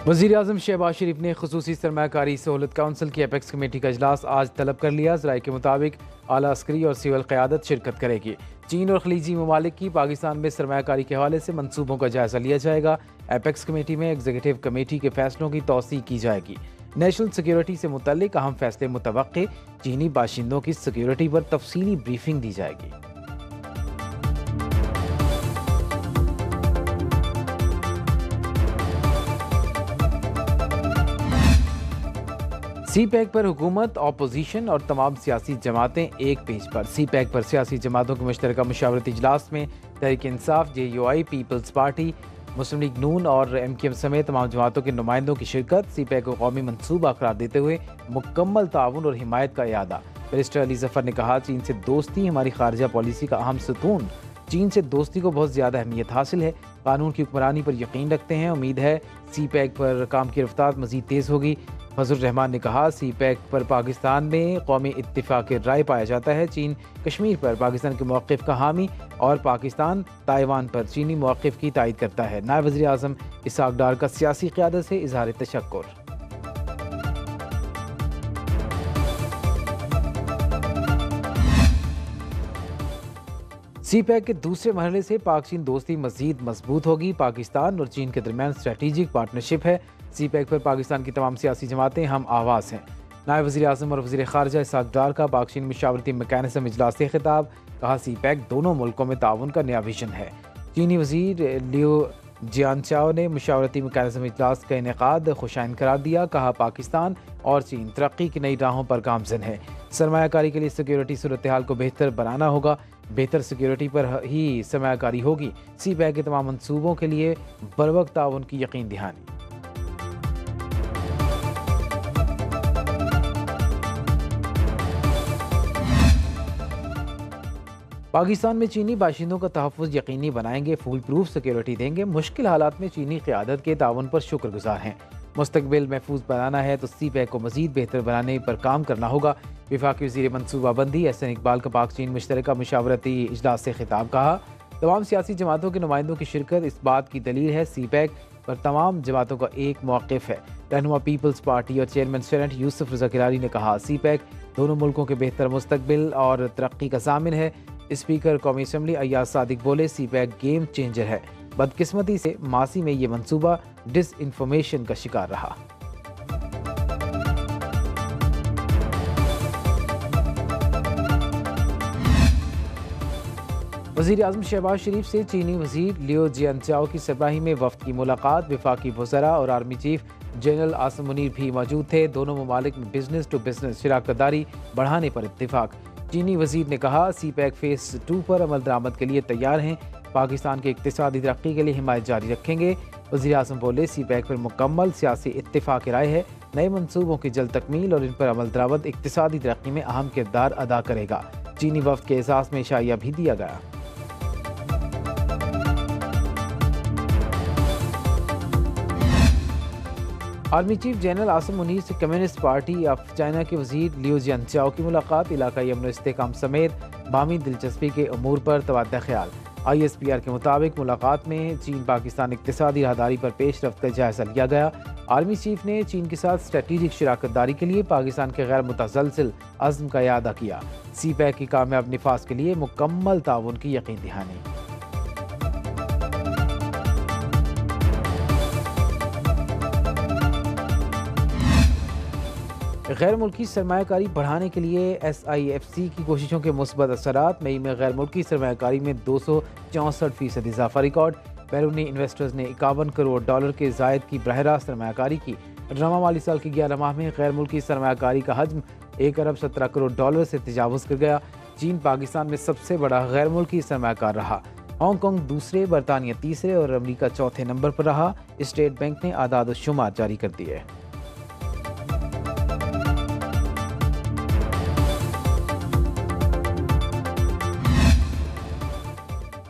वज़ीर-ए-आज़म शहबाज शरीफ ने खुसूसी सरमायाकारी सहूलत काउंसिल की एपेक्स कमेटी का इजलास आज तलब कर लिया। ज़राए के मुताबिक आला अस्करी और सिविल क़यादत शिरकत करेगी। चीन और खलीजी ममालिक की पाकिस्तान में सरमायाकारी के हवाले से मनसूबों का जायज़ा लिया जाएगा। एपेक्स कमेटी में एग्जीक्यूटिव कमेटी के फैसलों की तौसीक की जाएगी। नेशनल सिक्योरिटी से मुतल्लिक अहम फैसले मुतवक्के। चीनी बाशिंदों की सिक्योरिटी पर तफसीली ब्रीफिंग दी जाएगी। सी पैक पर हुकूमत, अपोजिशन और तमाम सियासी जमातें एक पेज पर। सी पैक पर सियासी जमातों के मुश्तरका मशावरती इजलास में Tehreek Insaf, JUI, peoples party, मुस्लिम लीग नून और MQM समेत तमाम जमातों के नुमाइंदों की शिरकत। सी पैक को कौमी मनसूबा करार देते हुए मुकम्मल ताउन और हिमायत का इरादा। बैरिस्टर अली जफर ने कहा, चीन से दोस्ती हमारी खारजा पॉलिसी का अहम सतून। चीन से दोस्ती को बहुत ज़्यादा अहमियत हासिल है। कानून की हुक्मरानी पर यकीन रखते हैं। उम्मीद है सी पैक पर काम की रफ्तार मज़ीद तेज़ होगी। फजल रहमान ने कहा, सी पैक पर पाकिस्तान में कौमी इत्तिफाक राय पाया जाता है। चीन कश्मीर पर पाकिस्तान के मौक़िफ़ का हामी और पाकिस्तान ताइवान पर चीनी मौक़िफ़ की तायद करता है। नायब वज़ीर आज़म इसहाक डार का सियासी क़यादत से इज़हार तशक्कुर। सी पैक के दूसरे मरहले से पाक चीन दोस्ती मज़ीद मजबूत होगी। पाकिस्तान और चीन के दरमियान स्ट्रेटेजिक पार्टनरशिप है। सी पैक पर पाकिस्तान की तमाम सियासी जमातें हम आवाज़ हैं। नायब वज़ीर आज़म और वज़ीर ख़ारजा इसहाक डार का पाक चीन मशावरती मैकेनिज़्म इजलास से खिताब। कहा, सी पैक दोनों मुल्कों में ताउन का नया विजन है। चीनी वज़ीर लियो जियानचाओ ने मशावरती मैकेनिज़्म इजलास का इनेकाद खुशाइन करार दिया। कहा, पाकिस्तान और चीन तरक्की की नई राहों पर गामज़न है। सरमायाकारी के लिए सिक्योरिटी सूरत हाल को बेहतर बनाना होगा। बेहतर सिक्योरिटी पर ही सरमायाकारी होगी। सी पैक के तमाम मनसूबों के लिए बरवक्त ताउन की यकीन दहानी। पाकिस्तान में चीनी बाशिंदों का तहफ़्फ़ुज़ यकीनी बनाएंगे। फूल प्रूफ सिक्योरिटी देंगे। मुश्किल हालात में चीनी क़यादत के ताउन पर शुक्रगुजार हैं। मुस्तक़बिल महफूज बनाना है तो सी पैक को मज़ीद बेहतर बनाने पर काम करना होगा। वफाकी वज़ीर मनसूबाबंदी एहसन इकबाल का पाक चीन मुश्तरका मशावरती इजलास से खिताब। कहा, तमाम सियासी जमातों के नुमाइंदों की शिरकत इस बात की दलील है। सी पैक पर तमाम जमातों का एक मौक़िफ़ है। रहनुमा पीपल्स पार्टी और चेयरमैन सेनेट यूसुफ रज़ा किलारी ने कहा, सी पैक दोनों मुल्कों के बेहतर मुस्तक़बिल और तरक्की का ज़ामिन है। स्पीकर कौमी असम्बली अय्याज सादिक बोले, सी पैक गेम चेंजर है। बदकिस्मती से मासी में ये मनसूबा डिसइंफॉर्मेशन का शिकार रहा। वज़ीर आज़म शहबाज शरीफ से चीनी वज़ीर लियो जियानचाओ की सरबराही में वफ़द की मुलाकात। वफाकी वज़रा और army chief general Asim Munir भी मौजूद थे। दोनों ममालिक में बिजनेस टू बिजनेस शराकतदारी बढ़ाने पर इत्तिफाक। चीनी वज़ीर ने कहा, सी पैक फ़ेज़ 2 पर अमल दरामद के लिए तैयार हैं। पाकिस्तान के इक़्तिसादी तरक्की के लिए हिमायत जारी रखेंगे। वज़ीर आज़म बोले, सी पैक पर मुकम्मल सियासी इत्तिफाक राय है। नए मनसूबों की जल्द तकमील और इन पर अमल दरामद इक़्तिसादी तरक्की में अहम किरदार अदा करेगा। चीनी वफ़द के एहसास में इशाया भी दिया गया। Army chief general Asim Munir से कम्युनिस्ट पार्टी ऑफ चाइना के वज़ीर लियो जियानचाओ की मुलाकात। इलाकाई अमन इस्तेहकाम समेत बामी दिलचस्पी के अमूर पर तबादला ख्याल। ISPR के मुताबिक मुलाकात में चीन पाकिस्तान इक़्तिसादी राहदारी पर पेशरफ्त का जायज़ा लिया गया। आर्मी चीफ ने चीन के साथ स्ट्रेटेजिक शराकतदारी के लिए पाकिस्तान के गैर मुतसलसल अज़्म का इयादा किया। सी पैक की कामयाब निफाज के लिए मुकम्मल ताउन की यकीन दहानी। गैर मुल्की सरमायाकारी बढ़ाने के लिए SIFC की कोशिशों के मुस्बत असरात। मई में गैर मुल्की सरमायाकारी में 264% इजाफा रिकॉर्ड। बैरूनी इन्वेस्टर्स ने $51 करोड़ के जायद की बरह रास्त सरमायाकारी की। ड्रामा माली साल के 11 माह में गैर मुल्की सरमायाकारी का हजम $1 अरब 17 करोड़ से तजावुज़ कर गया। चीन पाकिस्तान में सबसे बड़ा गैर मुल्की सरमायाकार रहा। हांगकॉन्ग दूसरे, बरतानिया तीसरे और अमरीका चौथे नंबर पर रहा। स्टेट बैंक ने आदाद शुमार जारी कर दिए।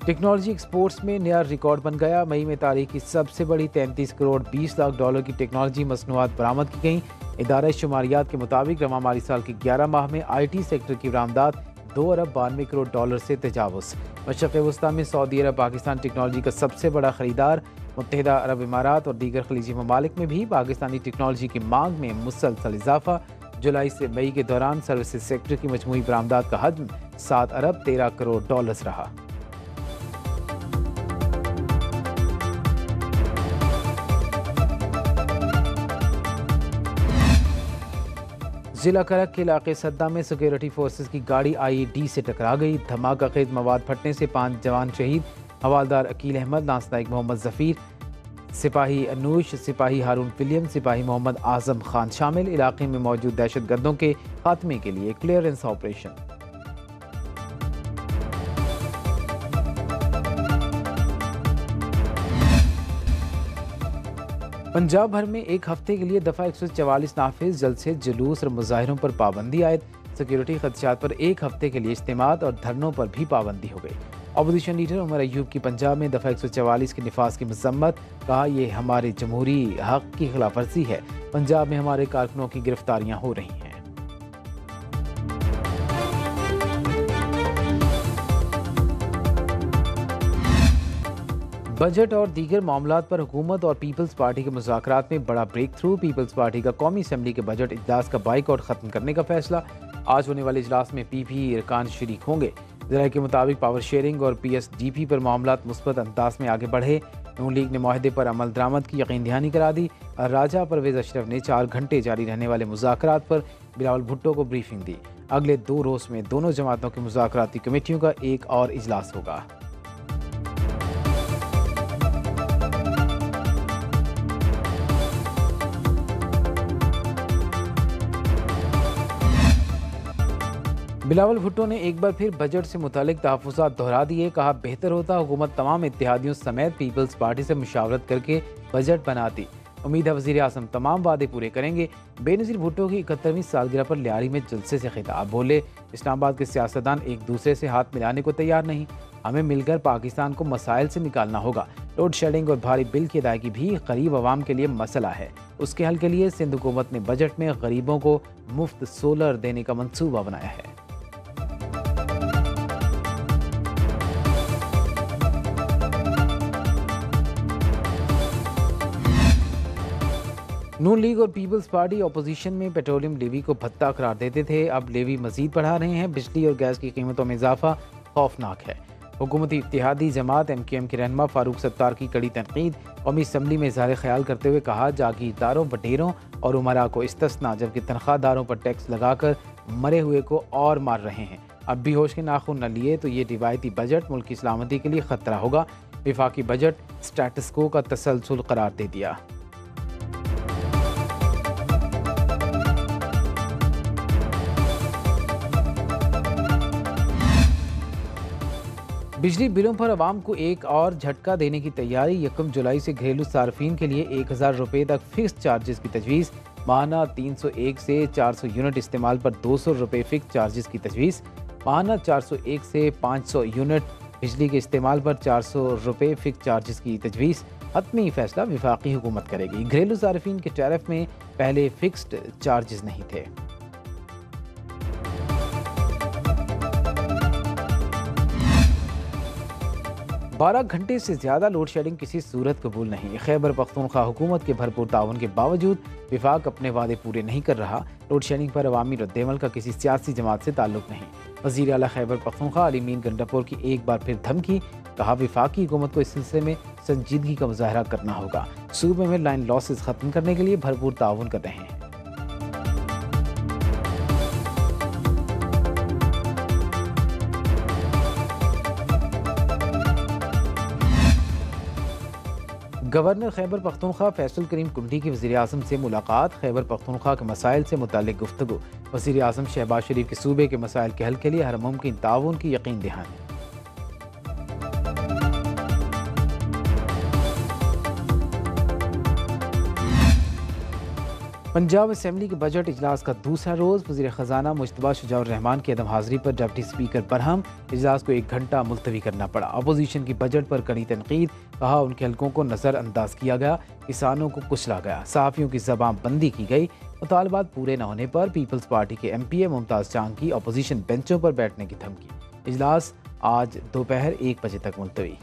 टेक्नोलॉजी एक्सपोर्ट्स में नया रिकॉर्ड बन गया। मई में तारीख की सबसे बड़ी $33 करोड़ 20 लाख की टेक्नोलॉजी मसनूआत बरामद की गई। इदारा शुमारियात के मुताबिक रवा माली साल के 11 माह में IT सेक्टर की बरामदात 2 अरब 92 करोड़ डॉलर से तजावुज़। मशरक़ वस्ता में सऊदी अरब पाकिस्तान टेक्नोलॉजी का सबसे बड़ा ख़रीदार। मुत्तहिदा अरब इमारात और दीगर खलीजी ममालिक में भी पाकिस्तानी टेक्नोलॉजी की मांग में मुसलसल इजाफा। जुलाई से मई के दौरान सर्विसेज सेक्टर की मजमूई बरामदात का हजम 7 अरब 13 करोड़ डॉलर रहा। जिला करक के इलाके सद्दा में सिक्योरिटी फोर्सेस की गाड़ी IED से टकरा गई। धमाका खेज मवाद फटने से 5 जवान शहीद। हवालदार अकील अहमद, लांसनाइक मोहम्मद जफीर, सिपाही अनूश, सिपाही हारून विलियम, सिपाही मोहम्मद आजम खान शामिल। इलाके में मौजूद दहशतगर्दों के खात्मे के लिए क्लियरेंस ऑपरेशन। पंजाब भर में एक हफ्ते के लिए दफ़ा 144 नाफिज। जलसे, जुलूस और मुजाहिरों पर पाबंदी आयद। सिक्योरिटी खदशात पर एक हफ्ते के लिए इज्तिमात और धरनों पर भी पाबंदी हो गई। अपोजिशन लीडर उमर अयूब की पंजाब में दफ़ा 144 के निफाज की मजम्मत। कहा, यह हमारे जमहूरी हक की खिलाफ वर्जी है। पंजाब में हमारे कारकुनों की गिरफ्तारियां हो रही हैं। बजट और दीगर मामलात पर हुकूमत और पीपल्स पार्टी के मुज़ाकरात में बड़ा ब्रेक थ्रू। पीपल्स पार्टी का कौमी असम्बली के बजट इजलास का बाइकआउट ख़त्म करने का फैसला। आज होने वाले इजलास में PP अरकान शरीक होंगे। ज़राए के मुताबिक पावर शेयरिंग और PSDP पर मामलात मुस्बत अंदाज में आगे बढ़े। नून लीग ने माहदे पर अमल दरामद की यकीन दहानी करा दी। राजा परवेज़ अशरफ ने 4 घंटे जारी रहने वाले मुज़ाकरात पर बिलावल भुट्टो को ब्रीफिंग दी। अगले 2 रोज़ में दोनों जमातों की मुज़ाकराती कमेटियों का एक और इजलास होगा। बिलावल भुट्टो ने एक बार फिर बजट से मुतालिक तहफ़्फ़ुज़ात दोहरा दिए। कहा, बेहतर होता हुकूमत तमाम इत्तेहादियों समेत पीपल्स पार्टी से मुशावरत करके बजट बनाती। उम्मीद है वज़ीर आज़म तमाम वादे पूरे करेंगे। बेनज़ीर भुट्टो की 71वीं सालगिरह पर लियारी में जलसे से खिताब। बोले, इस्लामाबाद के सियासतदान एक दूसरे से हाथ मिलाने को तैयार नहीं। हमें मिलकर पाकिस्तान को मसाइल से निकालना होगा। लोड शेडिंग और भारी बिल की अदायगी भी गरीब आवाम के लिए मसला है। उसके हल के लिए सिंध हुकूमत ने बजट में गरीबों को मुफ्त सोलर देने का मंसूबा बनाया है। नून लीग और पीपल्स पार्टी अपोजिशन में पेट्रोलियम लेवी को भत्ता करार देते थे, अब लेवी मजीद बढ़ा रहे हैं। बिजली और गैस की कीमतों में इजाफा खौफनाक है। हुकूमती इत्तेहादी जमात MQM के रहनुमा फारूक सत्तार की कड़ी तनकीद। कौमी असम्बली में इज़हार ख्याल करते हुए कहा, जागीरदारों, वडेरों और उमरा को इस्तिस्ना, जबकि तनख्वाहदारों पर टैक्स लगाकर मरे हुए को और मार रहे हैं। अब भी होश के नाखून न लिए तो ये रिवायती बजट मुल्क की सलामती के लिए खतरा होगा। विफाकी बजट स्टेटस को का तसलसल करार दे दिया। बिजली बिलों पर आवाम को एक और झटका देने की तैयारी। 1 जुलाई से घरेलू सार्फिन के लिए 1000 रुपये तक फिक्स चार्जेस की तजवीज़। माहाना 301 से 400 यूनिट इस्तेमाल पर 200 रुपये फिक्स चार्जेस की तजवीज़। माहाना 401 से 500 यूनिट बिजली के इस्तेमाल पर 400 रुपये फिक्स चार्जेस की तजवीज़। हतमी फैसला विफाकी हुकूमत करेगी। घरेलू सार्फिन के टैरिफ में पहले फिक्स्ड चार्जेस नहीं थे। 12 घंटे से ज़्यादा लोड शेडिंग किसी सूरत कबूल नहीं। खैबर पख्तूनख्वा हुकूमत के भरपूर ताउन के बावजूद विफाक अपने वादे पूरे नहीं कर रहा। लोड शेडिंग पर अवामी रद्देमल का किसी सियासी जमात से ताल्लुक नहीं। वज़ीर आला खैबर पख्तूनख्वा अली मीन गंडापुर की एक बार फिर धमकी। कहा, विफाकी हुकूमत को इस सिलसिले में संजीदगी का मुजाहरा करना होगा। सूबे में लाइन लॉसेस ख़त्म करने के लिए भरपूर ताउन कर रहे हैं। गवर्नर खैबर पख्तूनख्वा फैसल करीम कुंडी की वज़ीर आज़म से मुलाकात। खैबर पख्तूनख्वा के मसाइल से मुताल्लिक़ गुफ्तगू। वज़ीर आज़म शहबाज शरीफ के सूबे के मसाइल के हल के लिए हर मुमकिन ताउन की यकीन दहानी। पंजाब असम्बली के बजट इजलास का दूसरा रोज़। वज़ीर ख़जाना मुश्तबा शुजाउर रहमान की अदम हाज़िरी पर डिप्टी स्पीकर बरहम। इजलास को 1 घंटा मुलतवी करना पड़ा। अपोजिशन की बजट पर कड़ी तनकीद। कहा, उनके हलकों को नज़रअंदाज किया गया, किसानों को कुचला गया, सहाफ़ियों की ज़बान बंदी की गई। मुतालबात पूरे न होने पर पीपल्स पार्टी के MPA मुमताज़ चांग की अपोजिशन बेंचों पर बैठने की धमकी। इजलास आज दोपहर 1 बजे तक मुलतवी।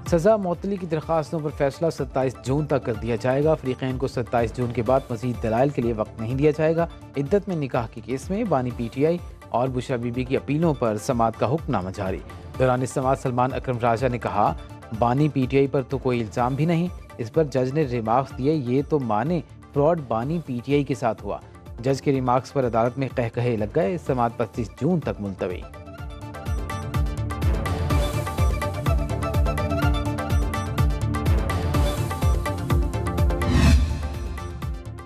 सज़ा मुअत्तली की दरख्वास्तों पर फैसला 27 जून तक कर दिया जाएगा। फ़रीक़ैन को 27 जून के बाद मज़ीद दलाइल के लिए वक्त नहीं दिया जाएगा। इद्दत में निकाह के केस में बानी PTI और बुशरा बीबी की अपीलों पर समाअत का हुक्मनामा जारी। दौरान समाअत सलमान अकरम राजा ने कहा, बानी PTI पर तो कोई इल्ज़ाम भी नहीं। इस पर जज ने रिमार्क्स दिए, ये तो माने फ्रॉड बानी PTI के साथ हुआ। जज के रिमार्क्स पर अदालत में कहकहे लग गए। समाअत 25 जून तक मुलतवी।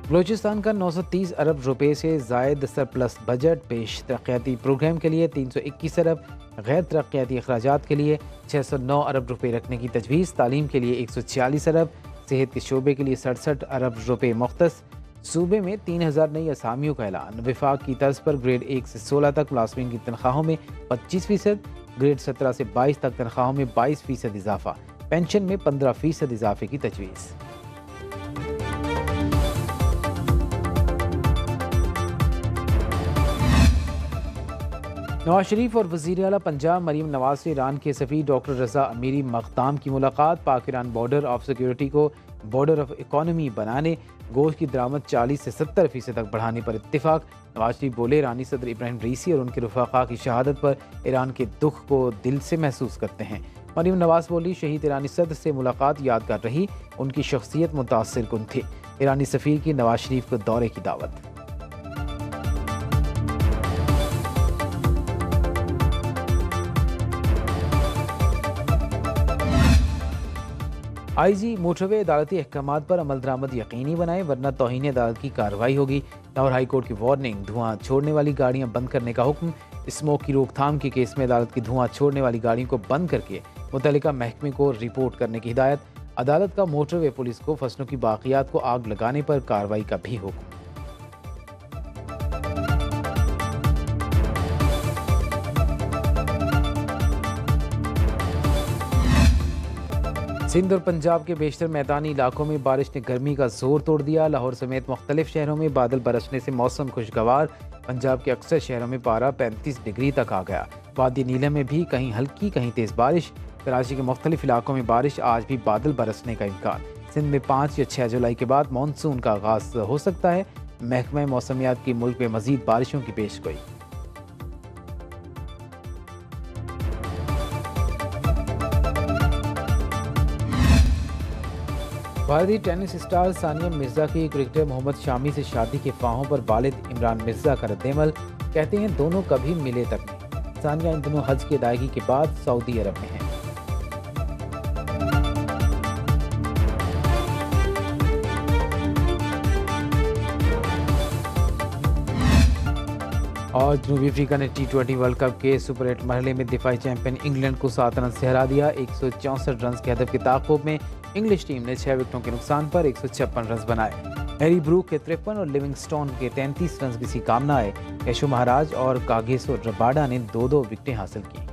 बलूचिस्तान का 930 अरब रुपए से जायद सरप्लस बजट पेश। तरक्याती प्रोग्राम के लिए 321 अरब, गैर तरक्याती अखराजात के लिए 609 अरब रुपए रखने की तजवीज़। तालीम के लिए 146 अरब, सेहत के शोबे के लिए 67 अरब रुपए मुख्तस। सूबे में 3000 नई असामियों का ऐलान। विफाक की तर्ज पर ग्रेड 1 से 16 तक मुलाजमीन की तनख्वाहों में 25%, ग्रेड 17 से 22 तक तनख्वाहों में 22% इजाफा। पेंशन में 15% इजाफे की तजवीज़। नवाज शरीफ और वज़ीर आला पंजाब मरीम नवाज से ईरान के सफ़ीर डॉक्टर रज़ा अमीरी मक़दाम की मुलाकात। पाक ईरान बॉर्डर ऑफ सिक्योरिटी को बॉर्डर ऑफ इकॉनमी बनाने, गोश्त की दरामद 40 से 70% तक बढ़ाने पर इत्तेफाक। नवाज शरीफ बोले, ईरानी सदर इब्राहिम रईसी और उनके रफ़ाक़ा की शहादत पर ईरान के दुख को दिल से महसूस करते हैं। मरीम नवाज बोली, शहीद ईरानी सदर से मुलाकात यादगार रही, उनकी शख्सियत मुतासिर कुन थी। ईरानी सफ़ीर की नवाज शरीफ को दौरे की दावत। IG मोटरवे अदालती अहकामात पर अमल दरामद यकीनी बनाएं, वरना तौहीन अदालत की कार्रवाई होगी। लाहौर हाई कोर्ट की वार्निंग। धुआं छोड़ने वाली गाड़ियां बंद करने का हुक्म। स्मोक की रोकथाम के केस में अदालत की धुआं छोड़ने वाली गाड़ियों को बंद करके मुतल्लिका महकमे को रिपोर्ट करने की हिदायत। अदालत का मोटरवे पुलिस को फसलों की बाकियात को आग लगाने पर कार्रवाई का भी हुक्म। सिंध और पंजाब के बेशतर मैदानी इलाकों में बारिश ने गर्मी का जोर तोड़ दिया। लाहौर समेत मुख्तलिफ शहरों में बादल बरसने से मौसम खुशगवार। पंजाब के अक्सर शहरों में पारा 35 डिग्री तक आ गया। वादी नीलम में भी कहीं हल्की कहीं तेज़ बारिश। कराची के मुख्तलिफ इलाकों में बारिश, आज भी बादल बरसने का इम्कान। सिंध में 5 या 6 जुलाई के बाद मानसून का आगाज़ हो सकता है। महकमा मौसमियात की मुल्क में मज़ीद बारिशों की पेशगोई। भारतीय टेनिस स्टार सानिया मिर्जा की क्रिकेटर मोहम्मद शामी से शादी के ख्वाहों पर वालिद इमरान मिर्जा का रद्देमल। कहते हैं दोनों कभी मिले तक नहीं। सानिया इन दिनों हज की अदायगी के बाद सऊदी अरब में हैं। और जनूबी अफ्रीका ने T20 वर्ल्ड कप के सुपर 8 मरहले में दिफाई चैंपियन इंग्लैंड को 7 रन से हरा दिया। 164 रन के हदफ के ताक़ुब में इंग्लिश टीम ने 6 विकेटों के नुकसान पर 156 रन बनाए। हैरी ब्रूक के 53 और लिविंगस्टोन के 33 रन किसी काम न आए। यशो महाराज और कागिसो रबाडा ने 2-2 विकेटें हासिल की।